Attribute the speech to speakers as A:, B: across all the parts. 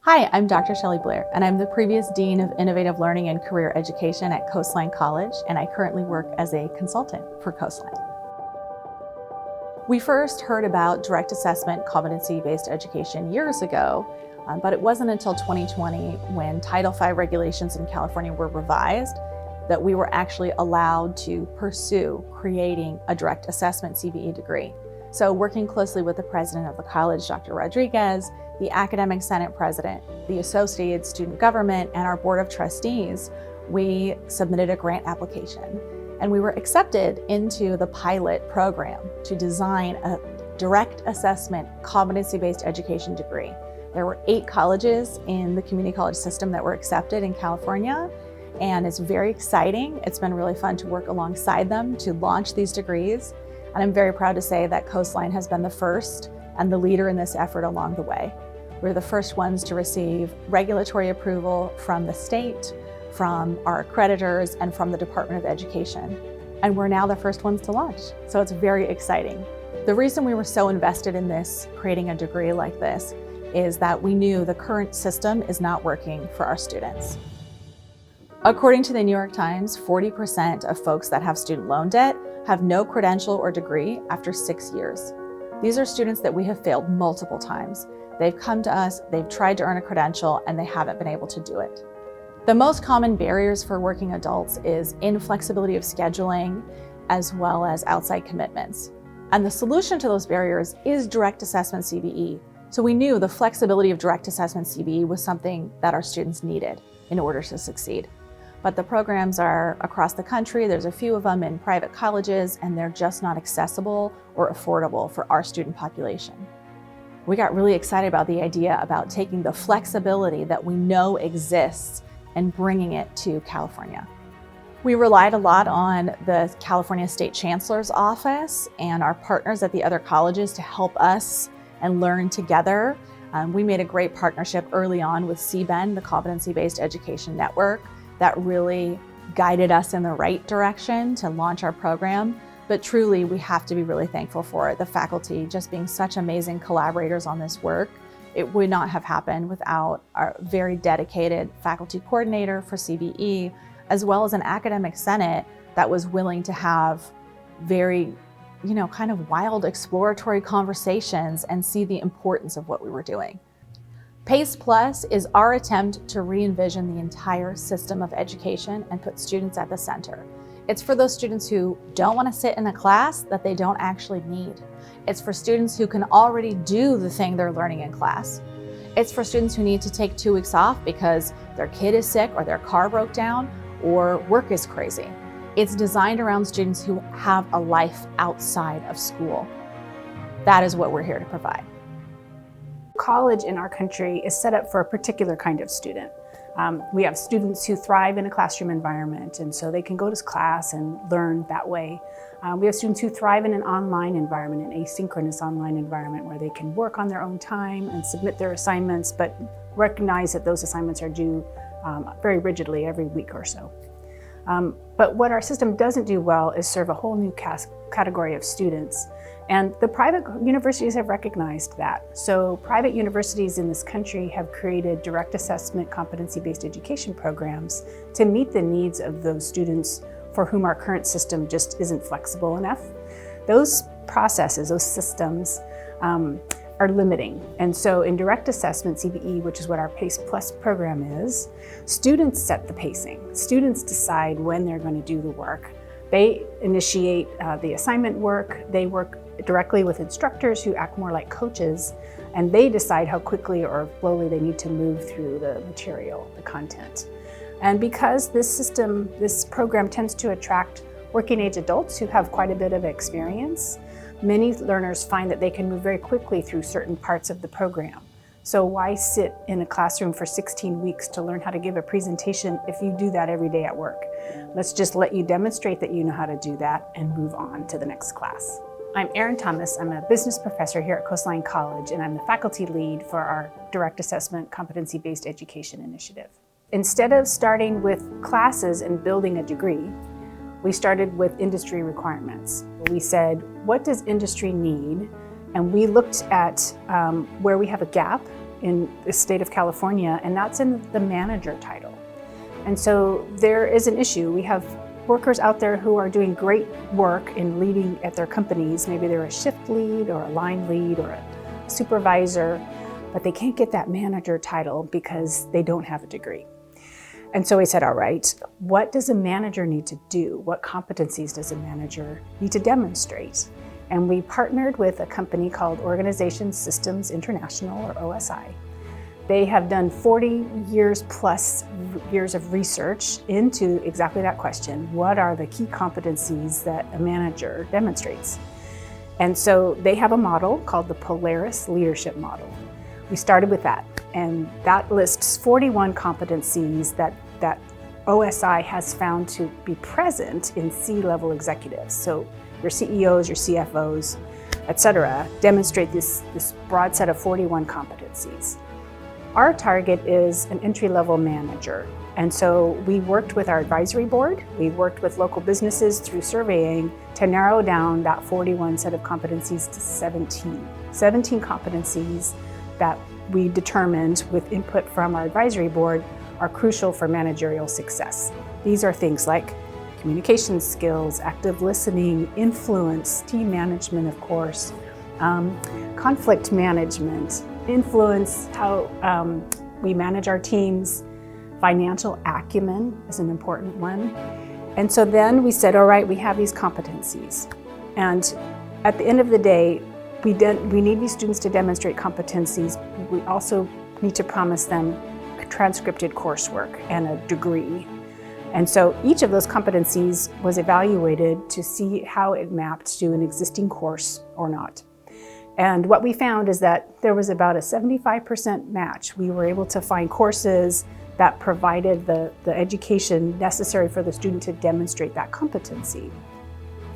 A: Hi, I'm Dr. Shelley Blair, and I'm the previous Dean of Innovative Learning and Career Education at Coastline College, and I currently work as a consultant for Coastline. We first heard about direct assessment competency-based education years ago, but it wasn't until 2020 when Title V regulations in California were revised that we were actually allowed to pursue creating a direct assessment CBE degree. So working closely with the president of the college, Dr. Rodriguez, the academic senate president, the associated student government, and our board of trustees, we submitted a grant application. And we were accepted into the pilot program to design a direct assessment competency-based education degree. There were 8 colleges in the community college system that were accepted in California, and it's very exciting. It's been really fun to work alongside them to launch these degrees. And I'm very proud to say that Coastline has been the first and the leader in this effort along the way. We're the first ones to receive regulatory approval from the state, from our accreditors, and from the Department of Education. And we're now the first ones to launch. So it's very exciting. The reason we were so invested in this, creating a degree like this, is that we knew the current system is not working for our students. According to the New York Times, 40% of folks that have student loan debt have no credential or degree after 6 years. These are students that we have failed multiple times. They've come to us, they've tried to earn a credential, and they haven't been able to do it. The most common barriers for working adults is inflexibility of scheduling, as well as outside commitments. And the solution to those barriers is direct assessment CBE. So we knew the flexibility of direct assessment CBE was something that our students needed in order to succeed. But the programs are across the country. There's a few of them in private colleges, and they're just not accessible or affordable for our student population. We got really excited about the idea about taking the flexibility that we know exists and bringing it to California. We relied a lot on the California State Chancellor's Office and our partners at the other colleges to help us and learn together. We made a great partnership early on with CBEN, the Competency-Based Education Network, that really guided us in the right direction to launch our program. But truly, we have to be really thankful for it. The faculty just being such amazing collaborators on this work. It would not have happened without our very dedicated faculty coordinator for CBE, as well as an academic senate that was willing to have very, kind of wild exploratory conversations and see the importance of what we were doing. PACE Plus is our attempt to re-envision the entire system of education and put students at the center. It's for those students who don't want to sit in a class that they don't actually need. It's for students who can already do the thing they're learning in class. It's for students who need to take 2 weeks off because their kid is sick or their car broke down or work is crazy. It's designed around students who have a life outside of school. That is what we're here to provide.
B: College in our country is set up for a particular kind of student. We have students who thrive in a classroom environment, and so they can go to class and learn that way. We have students who thrive in an online environment, an asynchronous online environment where they can work on their own time and submit their assignments, but recognize that those assignments are due very rigidly every week or so. But what our system doesn't do well is serve a whole new category of students. And the private universities have recognized that. So private universities in this country have created direct assessment competency-based education programs to meet the needs of those students for whom our current system just isn't flexible enough. Those processes, those systems are limiting. And so in direct assessment CBE, which is what our PACE Plus program is, students set the pacing. Students decide when they're going to do the work. They initiate the assignment work. They work directly with instructors who act more like coaches, and they decide how quickly or slowly they need to move through the material, the content. And because this program tends to attract working age adults who have quite a bit of experience, many learners find that they can move very quickly through certain parts of the program. So why sit in a classroom for 16 weeks to learn how to give a presentation if you do that every day at work? Let's just let you demonstrate that you know how to do that and move on to the next class. I'm Erin Thomas. I'm a business professor here at Coastline College, and I'm the faculty lead for our Direct Assessment Competency-Based Education initiative. Instead of starting with classes and building a degree, we started with industry requirements. We said, what does industry need? And we looked at where we have a gap in the state of California, and that's in the manager title. And so there is an issue. We have workers out there who are doing great work in leading at their companies. Maybe they're a shift lead or a line lead or a supervisor, but they can't get that manager title because they don't have a degree. And so we said, all right, what does a manager need to do? What competencies does a manager need to demonstrate? And we partnered with a company called Organization Systems International, or OSI. They have done 40 years plus years of research into exactly that question. What are the key competencies that a manager demonstrates? And so they have a model called the Polaris Leadership Model. We started with that, and that lists 41 competencies that OSI has found to be present in C-level executives. So your CEOs, your CFOs, et cetera, demonstrate this broad set of 41 competencies. Our target is an entry-level manager. And so we worked with our advisory board, we worked with local businesses through surveying to narrow down that 41 set of competencies to 17. 17 competencies that we determined with input from our advisory board are crucial for managerial success. These are things like communication skills, active listening, influence, team management, of course, conflict management, influence, how we manage our teams, financial acumen is an important one. And so then we said, all right, we have these competencies. And at the end of the day, we need these students to demonstrate competencies. We also need to promise them transcripted coursework and a degree. And so each of those competencies was evaluated to see how it mapped to an existing course or not. And what we found is that there was about a 75% match. We were able to find courses that provided the education necessary for the student to demonstrate that competency.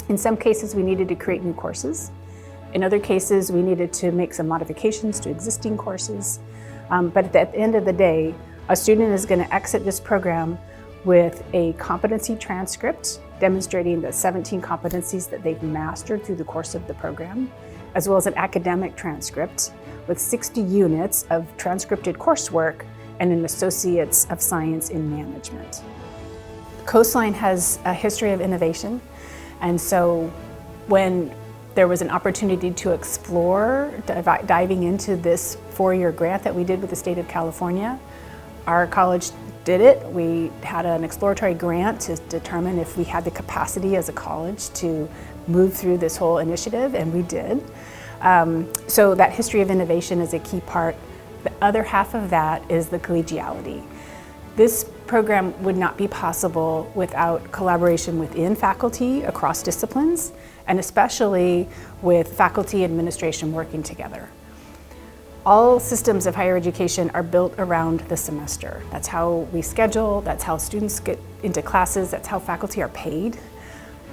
B: In some cases, we needed to create new courses. In other cases, we needed to make some modifications to existing courses. But at the end of the day, a student is going to exit this program with a competency transcript demonstrating the 17 competencies that they've mastered through the course of the program, as well as an academic transcript with 60 units of transcripted coursework and an Associates of Science in Management. Coastline has a history of innovation, and so when there was an opportunity to explore diving into this 4-year grant that we did with the state of California, our college did it. We had an exploratory grant to determine if we had the capacity as a college to move through this whole initiative, and we did. So that history of innovation is a key part. The other half of that is the collegiality. This program would not be possible without collaboration within faculty across disciplines, and especially with faculty administration working together. All systems of higher education are built around the semester. That's how we schedule, that's how students get into classes, that's how faculty are paid.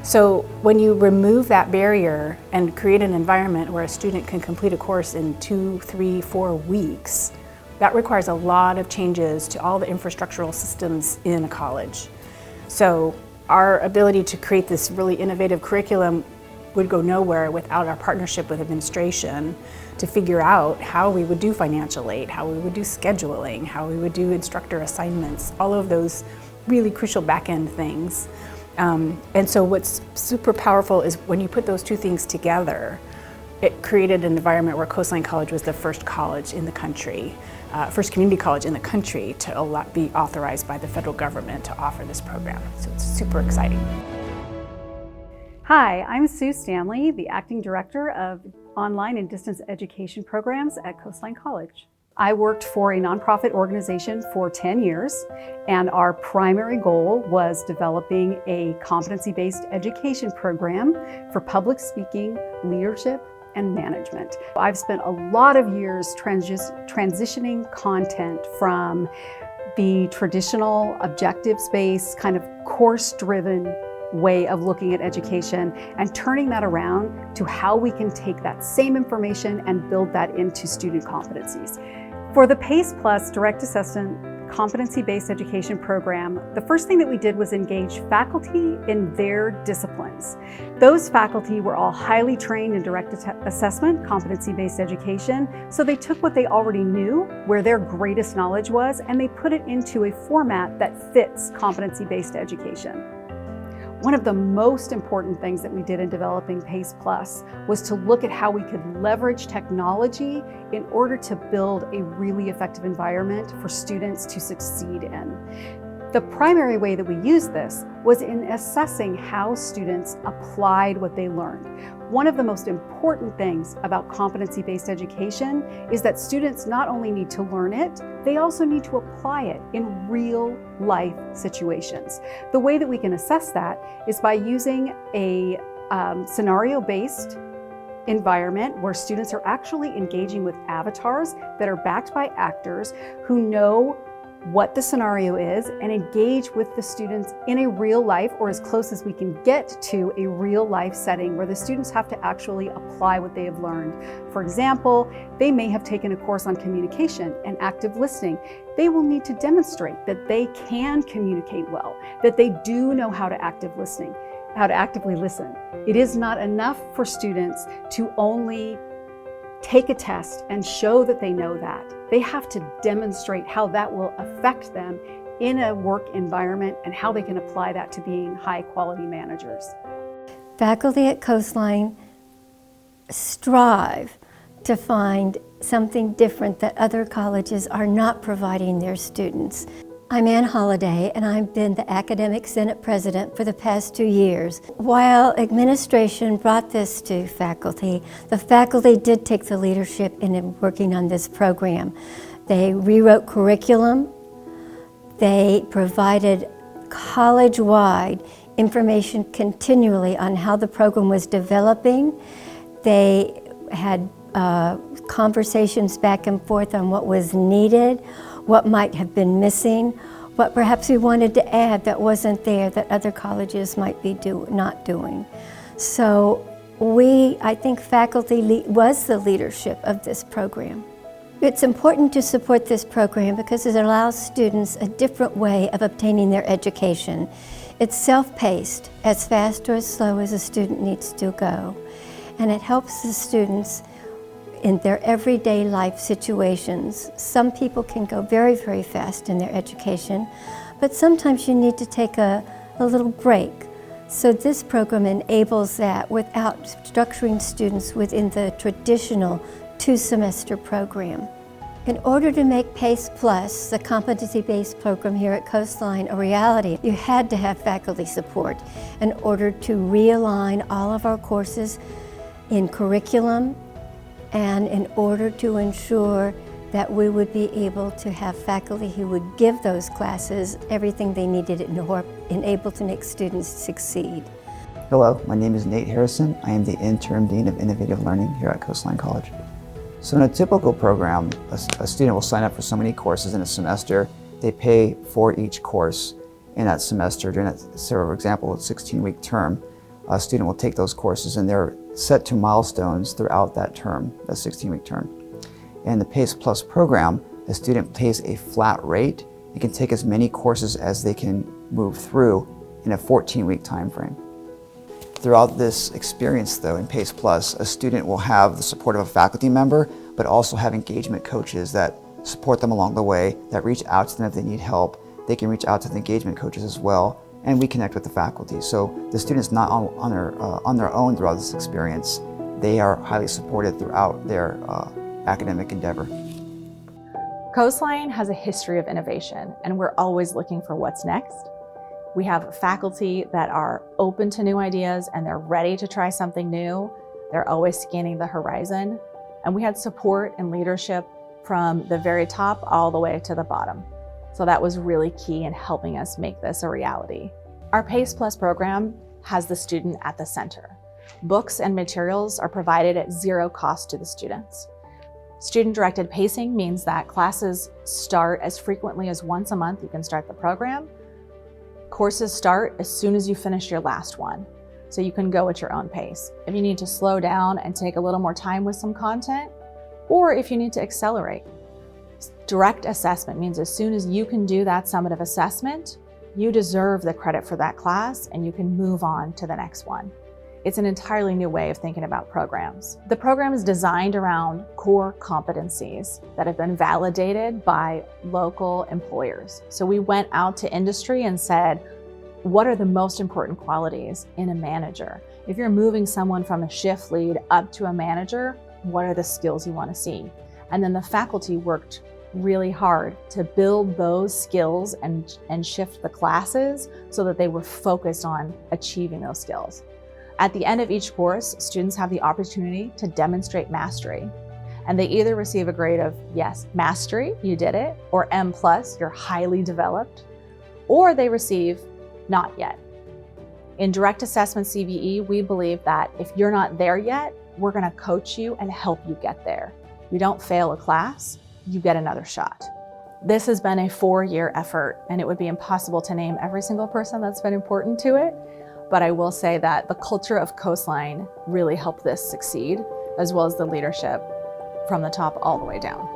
B: So when you remove that barrier and create an environment where a student can complete a course in 2, 3, 4 weeks, that requires a lot of changes to all the infrastructural systems in a college. So our ability to create this really innovative curriculum would go nowhere without our partnership with administration to figure out how we would do financial aid, how we would do scheduling, how we would do instructor assignments, all of those really crucial back-end things. And so what's super powerful is when you put those two things together, it created an environment where Coastline College was the first college in the country, first community college in the country to be authorized by the federal government to offer this program. So it's super exciting.
C: Hi, I'm Sue Stanley, the Acting Director of Online and Distance Education Programs at Coastline College. I worked for a nonprofit organization for 10 years, and our primary goal was developing a competency-based education program for public speaking, leadership, and management. I've spent a lot of years transitioning content from the traditional objectives-based kind of course-driven way of looking at education and turning that around to how we can take that same information and build that into student competencies. For the PACE Plus Direct Assessment Competency-Based Education Program, the first thing that we did was engage faculty in their discipline. students. Those faculty were all highly trained in direct assessment, competency-based education, so they took what they already knew, where their greatest knowledge was, and they put it into a format that fits competency-based education. One of the most important things that we did in developing PACE Plus was to look at how we could leverage technology in order to build a really effective environment for students to succeed in. The primary way that we used this was in assessing how students applied what they learned. One of the most important things about competency-based education is that students not only need to learn it, they also need to apply it in real life situations. The way that we can assess that is by using a scenario-based environment where students are actually engaging with avatars that are backed by actors who know what the scenario is and engage with the students in a real life, or as close as we can get to a real life setting where the students have to actually apply what they have learned. For example, they may have taken a course on communication and active listening. They will need to demonstrate that they can communicate well, that they do know how to actively listen. It is not enough for students to only take a test and show that they know that. They have to demonstrate how that will affect them in a work environment and how they can apply that to being high quality managers.
D: Faculty at Coastline strive to find something different that other colleges are not providing their students. I'm Ann Holliday, and I've been the Academic Senate President for the past 2 years. While administration brought this to faculty, the faculty did take the leadership in working on this program. They rewrote curriculum. They provided college-wide information continually on how the program was developing. They had conversations back and forth on what was needed, what might have been missing, what perhaps we wanted to add that wasn't there that other colleges might be not doing. So I think faculty was the leadership of this program. It's important to support this program because it allows students a different way of obtaining their education. It's self-paced, as fast or as slow as a student needs to go, and it helps the students in their everyday life situations. Some people can go very, very fast in their education, but sometimes you need to take a little break. So this program enables that without structuring students within the traditional 2-semester program. In order to make PACE Plus, the competency-based program here at Coastline, a reality, you had to have faculty support in order to realign all of our courses in curriculum, and in order to ensure that we would be able to have faculty who would give those classes everything they needed in able to make students succeed.
E: Hello, my name is Nate Harrison. I am the Interim Dean of Innovative Learning here at Coastline College. So in a typical program, a student will sign up for so many courses in a semester. They pay for each course in that semester. During that, for example, a 16-week term, a student will take those courses and they're set to milestones throughout that term, that 16-week term. In the PACE Plus program, the student pays a flat rate and can take as many courses as they can move through in a 14-week time frame. Throughout this experience though, in PACE Plus, a student will have the support of a faculty member, but also have engagement coaches that support them along the way, that reach out to them if they need help. They can reach out to the engagement coaches as well, and we connect with the faculty. So the student's not on their own throughout this experience. They are highly supported throughout their academic endeavor.
A: Coastline has a history of innovation, and we're always looking for what's next. We have faculty that are open to new ideas and they're ready to try something new. They're always scanning the horizon. And we had support and leadership from the very top all the way to the bottom. So that was really key in helping us make this a reality. Our PACE Plus program has the student at the center. Books and materials are provided at zero cost to the students. Student-directed pacing means that classes start as frequently as once a month. You can start the program. Courses start as soon as you finish your last one, so you can go at your own pace. If you need to slow down and take a little more time with some content, or if you need to accelerate. Direct assessment means as soon as you can do that summative assessment, you deserve the credit for that class and you can move on to the next one. It's an entirely new way of thinking about programs. The program is designed around core competencies that have been validated by local employers. So we went out to industry and said, what are the most important qualities in a manager? If you're moving someone from a shift lead up to a manager, what are the skills you want to see? And then the faculty worked really hard to build those skills and shift the classes so that they were focused on achieving those skills. At the end of each course, students have the opportunity to demonstrate mastery. And they either receive a grade of, yes, mastery, you did it, or M+, you're highly developed, or they receive not yet. In direct assessment CBE, we believe that if you're not there yet, we're gonna coach you and help you get there. You don't fail a class, you get another shot. This has been a 4-year effort, and it would be impossible to name every single person that's been important to it. But I will say that the culture of Coastline really helped this succeed, as well as the leadership from the top all the way down.